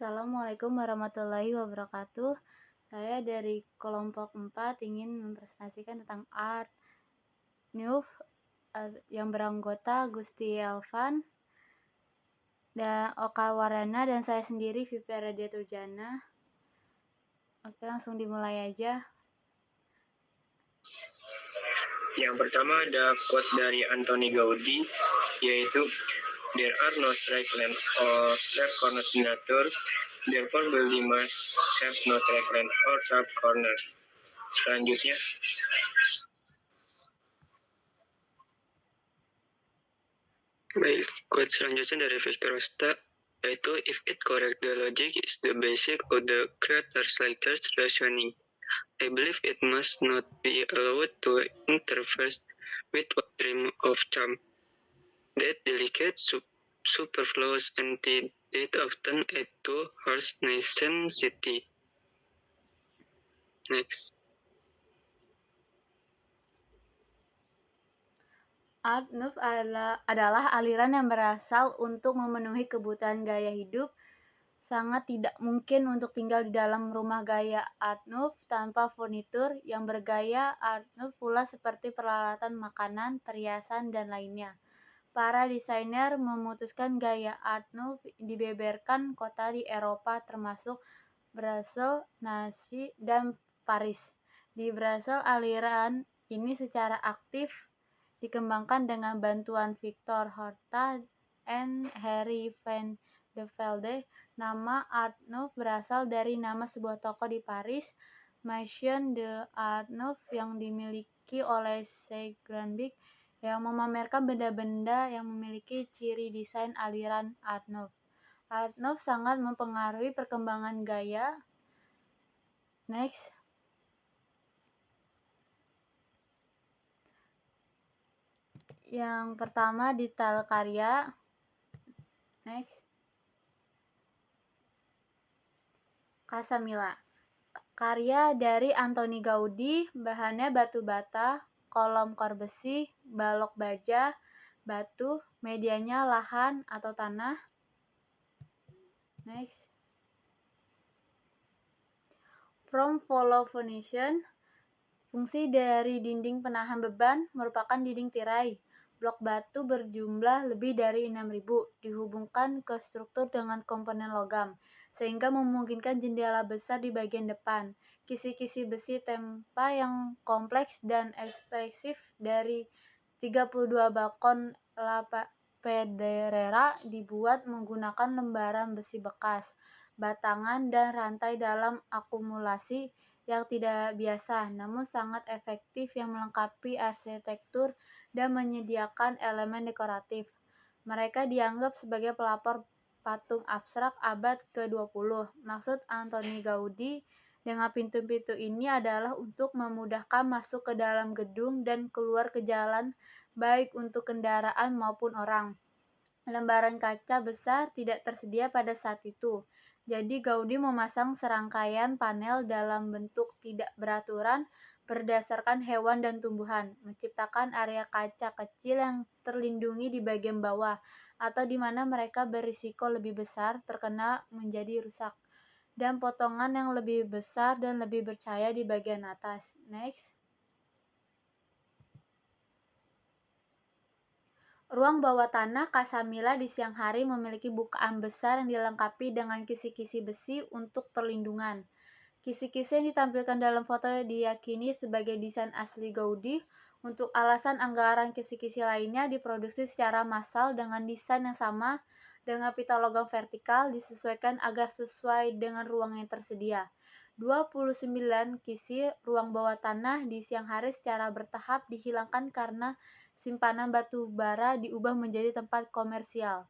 Assalamualaikum warahmatullahi wabarakatuh. Saya dari kelompok 4 ingin mempresentasikan tentang Art Nouveau yang beranggota Gusti Elvan dan Oka Warana dan saya sendiri Vivi Radia Turjana. Oke, langsung dimulai aja. Yang pertama ada quote dari Antoni Gaudi, yaitu "There are no straight lines or sharp corners in nature, therefore building must have no straight lines or sharp corners." Selanjutnya, baik, quote selanjutnya dari Victor Rosta, yaitu "If it correct, the logic is the basic of the creator's latest reasoning. I believe it must not be allowed to interfere with what dream of charm. That delicate superfluous antidate often add to harsh necessity." Next. Art Nouveau adalah aliran yang berasal untuk memenuhi kebutuhan gaya hidup. Sangat tidak mungkin untuk tinggal di dalam rumah gaya Art Nouveau tanpa furnitur yang bergaya Art Nouveau pula seperti peralatan makanan, perhiasan, dan lainnya. Para desainer memutuskan gaya Art Nouveau dibeberkan kota di Eropa termasuk Brasil, Nancy, dan Paris. Di Brasil, aliran ini secara aktif dikembangkan dengan bantuan Victor Horta and Harry van de Velde. Nama Art Nouveau berasal dari nama sebuah toko di Paris, Maison de Art Nouveau, yang dimiliki oleh Segrandbic, yang memamerkan benda-benda yang memiliki ciri desain aliran Art Nouveau. Art Nouveau sangat mempengaruhi perkembangan gaya. Next. Yang pertama, detail karya. Next. Casa Mila. Karya dari Antoni Gaudi, bahannya batu bata, kolom kor besi, balok baja, batu, medianya lahan atau tanah. Next. From Follow Foundation. Fungsi dari dinding penahan beban merupakan dinding tirai. Blok batu berjumlah lebih dari 6.000 dihubungkan ke struktur dengan komponen logam, sehingga memungkinkan jendela besar di bagian depan. Kisi-kisi besi tempa yang kompleks dan ekspresif dari 32 balkon La Pedrera dibuat menggunakan lembaran besi bekas, batangan, dan rantai dalam akumulasi yang tidak biasa namun sangat efektif yang melengkapi arsitektur dan menyediakan elemen dekoratif. Mereka dianggap sebagai pelopor patung abstrak abad ke-20. Maksud Antoni Gaudi dengan pintu-pintu ini adalah untuk memudahkan masuk ke dalam gedung dan keluar ke jalan baik untuk kendaraan maupun orang. Lembaran kaca besar tidak tersedia pada saat itu. Jadi Gaudi memasang serangkaian panel dalam bentuk tidak beraturan berdasarkan hewan dan tumbuhan, menciptakan area kaca kecil yang terlindungi di bagian bawah atau di mana mereka berisiko lebih besar terkena menjadi rusak, dan potongan yang lebih besar dan lebih bercahaya di bagian atas. Next. Ruang bawah tanah Casa Mila di siang hari memiliki bukaan besar yang dilengkapi dengan kisi-kisi besi untuk perlindungan. Kisi-kisi yang ditampilkan dalam foto diyakini sebagai desain asli Gaudi. Untuk alasan anggaran kisi-kisi lainnya diproduksi secara massal dengan desain yang sama dengan pita logam vertikal disesuaikan agar sesuai dengan ruang yang tersedia. 29 kisi ruang bawah tanah di siang hari secara bertahap dihilangkan karena simpanan batu bara diubah menjadi tempat komersial.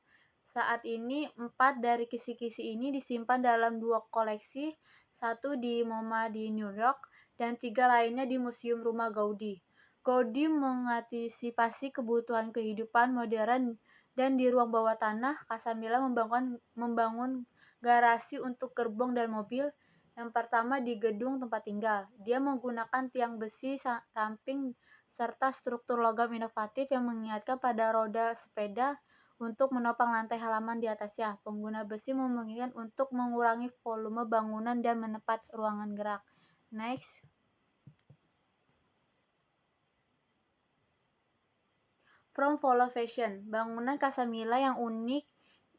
Saat ini, 4 dari kisi-kisi ini disimpan dalam 2 koleksi, satu di MoMA di New York, dan 3 lainnya di Museum Rumah Gaudi. Gaudi mengantisipasi kebutuhan kehidupan modern, dan di ruang bawah tanah, Casa Mila membangun garasi untuk gerbong dan mobil. Yang pertama di gedung tempat tinggal. Dia menggunakan tiang besi samping serta struktur logam inovatif yang mengingatkan pada roda sepeda untuk menopang lantai halaman di atasnya. Pengguna besi memungkinkan untuk mengurangi volume bangunan dan menepat ruangan gerak. Next. From Follow Fashion, bangunan Casa Mila yang unik,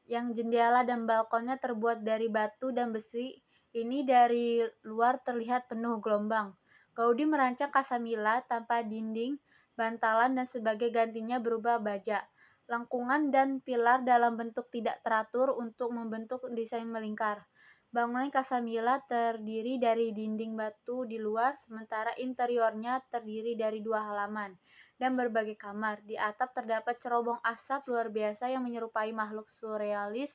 yang jendela dan balkonnya terbuat dari batu dan besi, ini dari luar terlihat penuh gelombang. Gaudi merancang Casa Mila tanpa dinding, bantalan, dan sebagai gantinya berubah baja, lengkungan, dan pilar dalam bentuk tidak teratur untuk membentuk desain melingkar. Bangunan Casa Mila terdiri dari dinding batu di luar, sementara interiornya terdiri dari 2 halaman dan berbagai kamar. Di atap terdapat cerobong asap luar biasa yang menyerupai makhluk surrealis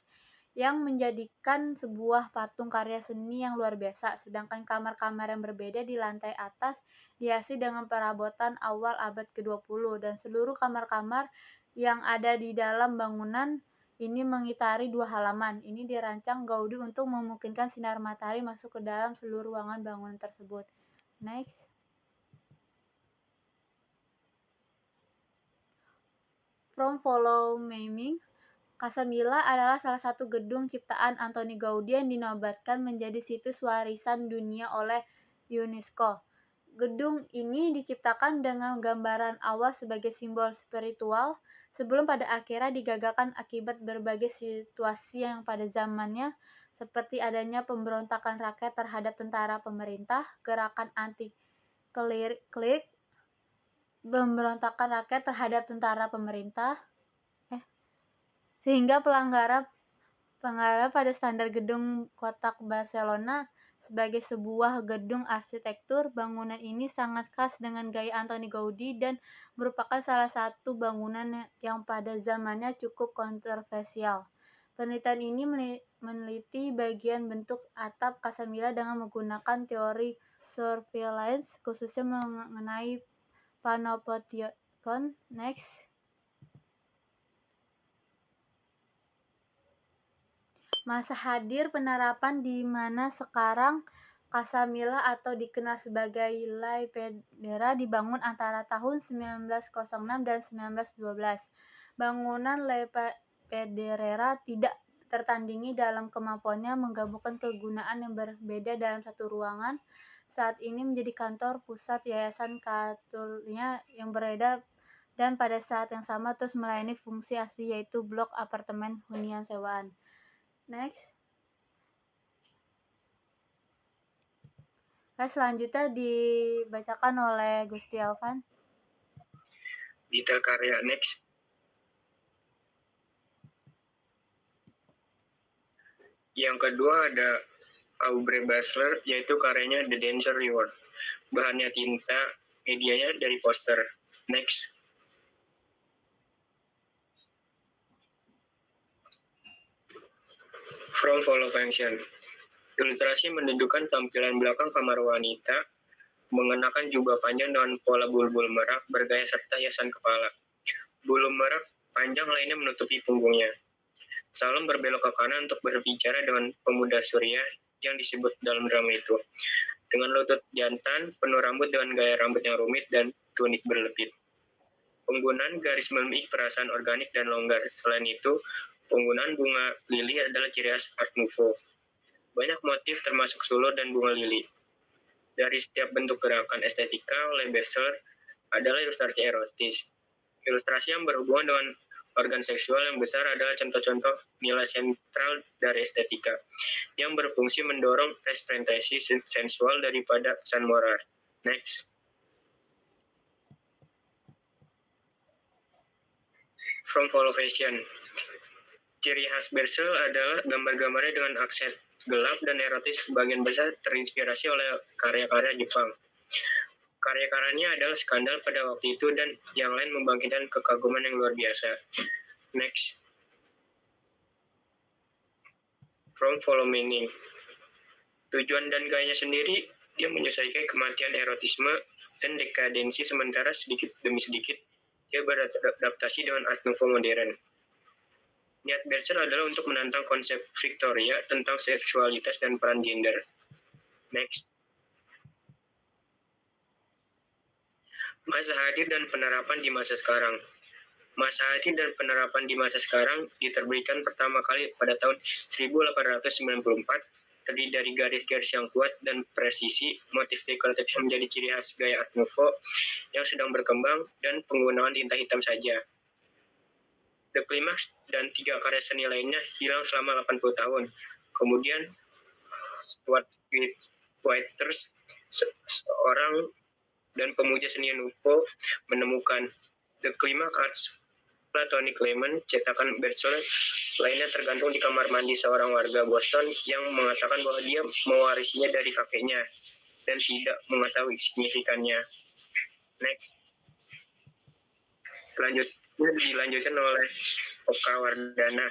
yang menjadikan sebuah patung karya seni yang luar biasa. Sedangkan kamar-kamar yang berbeda di lantai atas dihiasi dengan perabotan awal abad ke-20 dan seluruh kamar-kamar yang ada di dalam bangunan ini mengitari 2 halaman. Ini dirancang Gaudi untuk memungkinkan sinar matahari masuk ke dalam seluruh ruangan bangunan tersebut. Next. From Follow Maming, Casa Mila adalah salah satu gedung ciptaan Antoni Gaudi yang dinobatkan menjadi situs warisan dunia oleh UNESCO. Gedung ini diciptakan dengan gambaran awal sebagai simbol spiritual, sebelum pada akhirnya digagalkan akibat berbagai situasi yang pada zamannya, seperti adanya pemberontakan rakyat terhadap tentara pemerintah, gerakan anti-klik, pemberontakan rakyat terhadap tentara pemerintah, sehingga pelanggaran pada standar gedung kotak Barcelona. Sebagai sebuah gedung arsitektur, bangunan ini sangat khas dengan gaya Antoni Gaudi dan merupakan salah satu bangunan yang pada zamannya cukup kontroversial. Penelitian ini meneliti bagian bentuk atap Casa Mila dengan menggunakan teori surveillance, khususnya mengenai panopticon. Next. Masa hadir penerapan di mana sekarang Casa Mila atau dikenal sebagai La Pedrera dibangun antara tahun 1906 dan 1912. Bangunan La Pedrera tidak tertandingi dalam kemampuannya menggabungkan kegunaan yang berbeda dalam satu ruangan. Saat ini menjadi kantor pusat Yayasan Katulnya yang beredar dan pada saat yang sama terus melayani fungsi asli yaitu blok apartemen hunian sewaan. Next. Selanjutnya dibacakan oleh Gusti Alvan. Detail karya next. Yang kedua ada Aubrey Basler, yaitu karyanya The Dancer Reward. Bahannya tinta, medianya dari poster. Next. From Follow Function. Ilustrasi menunjukkan tampilan belakang kamar wanita mengenakan jubah panjang dengan pola bulu-bulu merak bergaya serta hiasan kepala. Bulu merak panjang lainnya menutupi punggungnya. Salom berbelok ke kanan untuk berbicara dengan pemuda Surya yang disebut dalam drama itu. Dengan lutut jantan, penuh rambut dengan gaya rambut yang rumit dan tunik berlepit. Penggunaan garis memiliki perasaan organik dan longgar. Selain itu, penggunaan bunga lili adalah ciri khas Art Nouveau. Banyak motif termasuk sulur dan bunga lili. Dari setiap bentuk gerakan estetika oleh Basler adalah ilustrasi erotis. Ilustrasi yang berhubungan dengan organ seksual yang besar adalah contoh-contoh nilai sentral dari estetika, yang berfungsi mendorong representasi sensual daripada pesan moral. Next. From Follow Fashion. Ciri khas Basler adalah gambar-gambarnya dengan aksen gelap dan erotis sebagian besar terinspirasi oleh karya-karya Jepang. Karya-karyanya adalah skandal pada waktu itu dan yang lain membangkitkan kekaguman yang luar biasa. Next. From Follow Meaning. Tujuan dan gayanya sendiri, dia menyesuaikan kematian erotisme dan dekadensi sementara sedikit demi sedikit dia beradaptasi dengan Art Nouveau modern. Niat Basler adalah untuk menantang konsep Victoria tentang seksualitas dan peran gender. Next. Masa hadir dan penerapan di masa sekarang. Masahati dan penerapan di masa sekarang diterbitkan pertama kali pada tahun 1894, terdiri dari garis-garis yang kuat dan presisi, motif dekoratif yang menjadi ciri khas gaya Art Nouveau yang sedang berkembang, dan penggunaan tinta hitam saja. The Climax dan 3 karya seni lainnya hilang selama 80 tahun. Kemudian Stuart Whitehurst, seorang dan pemuja seni Nouveau, menemukan The Climax Arts Platonic Lemon, cetakan Berthold lainnya tergantung di kamar mandi seorang warga Boston yang mengatakan bahwa dia mewarisinya dari kakeknya dan tidak mengetahui signifikannya. Next. Selanjutnya dilanjutkan oleh Oka Wardana.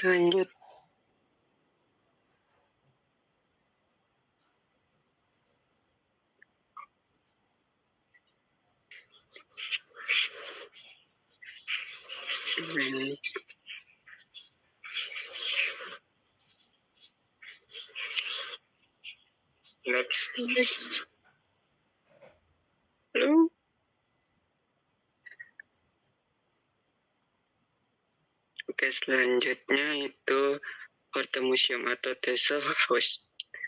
Lanjut. Next. Halo. Oke, selanjutnya itu Horta Museum atau Tessel House.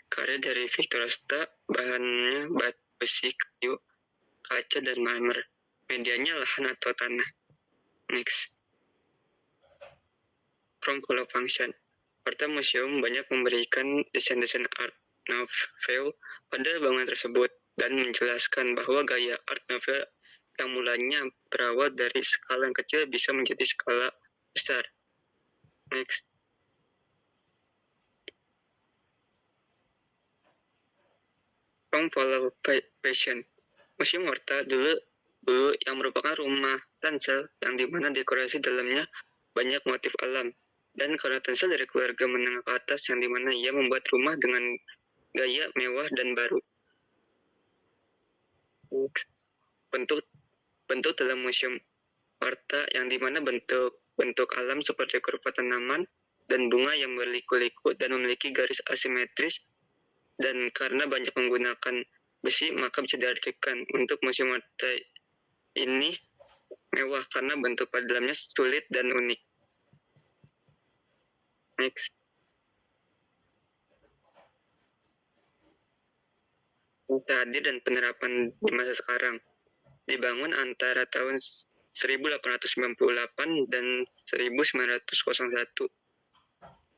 Karya dari Victor Asta, bahannya batu, besi, kayu, kaca, dan marmer. Medianya lahan atau tanah. Next. From Full of Function. Horta Museum banyak memberikan desain-desain Art Nouveau pada bangunan tersebut dan menjelaskan bahwa gaya Art Nouveau yang mulanya berawal dari skala yang kecil bisa menjadi skala besar. Next. From Follow Passion. Museum Horta dulu yang merupakan rumah Tansel yang dimana dekorasi dalamnya banyak motif alam. Dan karena Tansel dari keluarga menengah ke atas yang dimana ia membuat rumah dengan gaya mewah dan baru. Bentuk dalam Museum Horta yang dimana bentuk alam seperti kurva tanaman dan bunga yang berliku-liku dan memiliki garis asimetris, dan karena banyak menggunakan besi maka bisa diartikan untuk Museum Horta ini mewah karena bentuk pada dalamnya sulit dan unik. Next. Tadi dan penerapan di masa sekarang dibangun antara tahun 1898 dan 1901.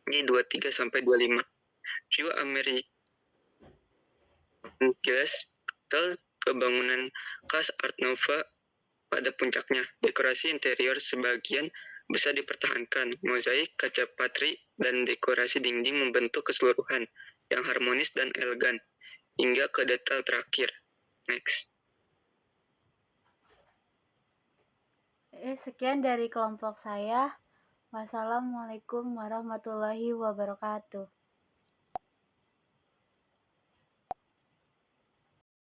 Ini 23 sampai 25. View American Glass kebangunan khas Art Nouveau pada puncaknya. Dekorasi interior sebagian besar dipertahankan. Mozaik, kaca patri, dan dekorasi dinding membentuk keseluruhan yang harmonis dan elegan hingga ke detail terakhir. Next. Sekian dari kelompok saya. Wassalamualaikum warahmatullahi wabarakatuh.